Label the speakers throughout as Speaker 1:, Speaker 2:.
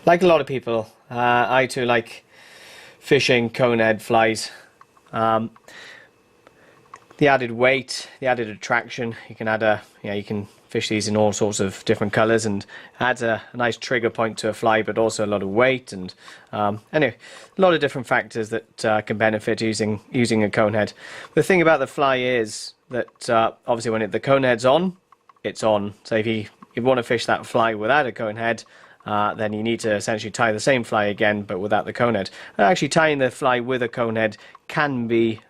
Speaker 1: Like a lot of people, I too like fishing conehead flies. Um, the added weight, the added attraction, you can add you can fish these in all sorts of different colours and adds a nice trigger point to a fly, but also a lot of weight and anyway, a lot of different factors that can benefit using a conehead. The thing about the fly is that obviously when the conehead's on, it's on. So if you want to fish that fly without a conehead, then you need to essentially tie the same fly again, but without the conehead. Actually, tying the fly with a conehead can be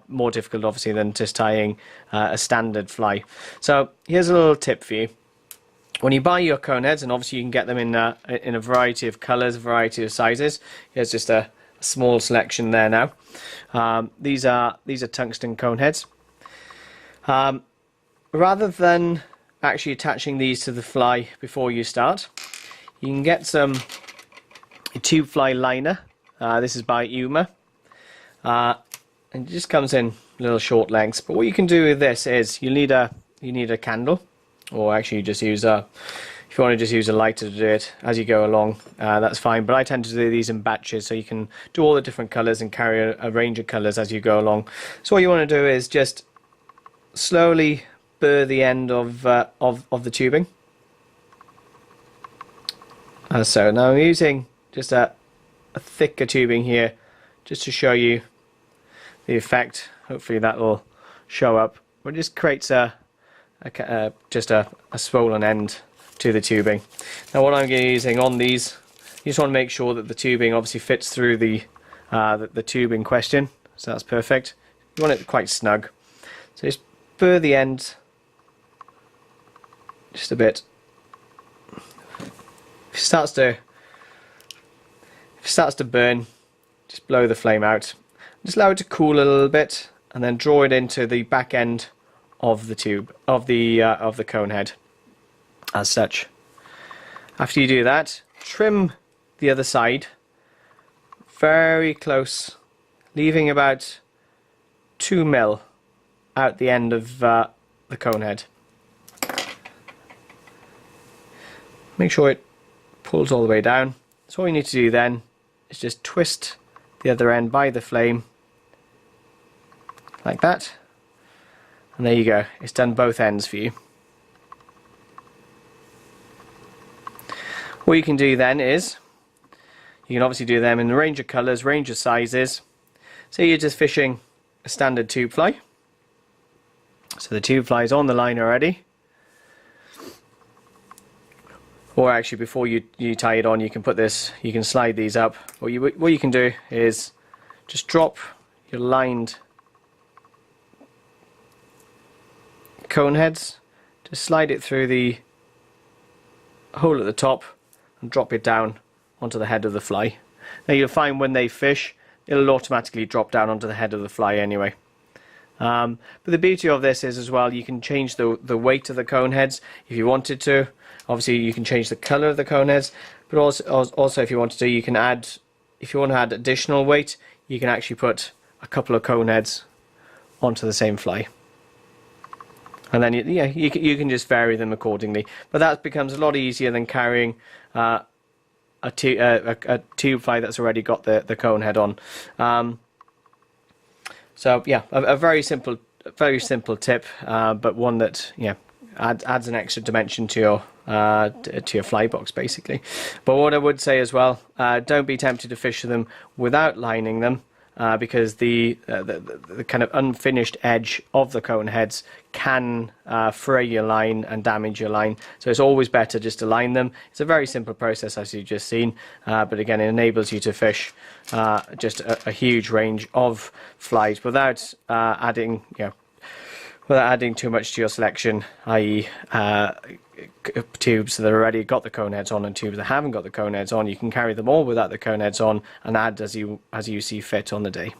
Speaker 1: more difficult, obviously, than just tying a standard fly. So here's a little tip for you. When you buy your coneheads, and obviously you can get them in a variety of colours, a variety of sizes. Here's just a small selection there now. These are tungsten coneheads. Rather than actually attaching these to the fly before you start, you can get a tube fly liner. This is by Yuma, and it just comes in little short lengths. But what you can do with this is you need a candle, or actually you just use if you want to just use a lighter to do it as you go along, that's fine. But I tend to do these in batches, so you can do all the different colours and carry a range of colours as you go along. So what you want to do is just slowly burr the end of the tubing. So now I'm using just a thicker tubing here just to show you the effect. Hopefully that will show up. But it just creates just a swollen end to the tubing. Now what I'm using on these, you just want to make sure that the tubing obviously fits through the tube in question. So that's perfect. You want it quite snug. So just burr the end just a bit. If it starts to burn, just blow the flame out. Just allow it to cool a little bit, and then draw it into the back end of the tube of the cone head. As such, after you do that, trim the other side very close, leaving about 2 mil out the end of the cone head. Make sure it pulls all the way down. So all you need to do then is just twist the other end by the flame like that, and there you go, it's done both ends for you. What you can do then is you can obviously do them in a range of colours, range of sizes. So you're just fishing a standard tube fly, so the tube fly is on the line already. Or actually, before you tie it on, you can put this, you can slide these up. What you can do is just drop your lined cone heads, just slide it through the hole at the top and drop it down onto the head of the fly. Now you'll find when they fish, it'll automatically drop down onto the head of the fly anyway. But the beauty of this is as well, you can change the weight of the cone heads if you wanted to. Obviously you can change the colour of the cone heads, but also if you wanted to, you can add, if you want to add additional weight, you can actually put a couple of cone heads onto the same fly. And then you can just vary them accordingly. But that becomes a lot easier than carrying a tube fly that's already got the cone head on. So yeah, a very simple tip, but one that adds an extra dimension to your fly box basically. But what I would say as well, don't be tempted to fish them without lining them, because the kind of unfinished edge of the cone heads can fray your line and damage your line. So it's always better just to line them. It's a very simple process, as you've just seen, but again, it enables you to fish just a huge range of flies without adding too much to your selection, i.e. tubes that have already got the cone heads on and tubes that haven't got the cone heads on. You can carry them all without the cone heads on and add as you see fit on the day.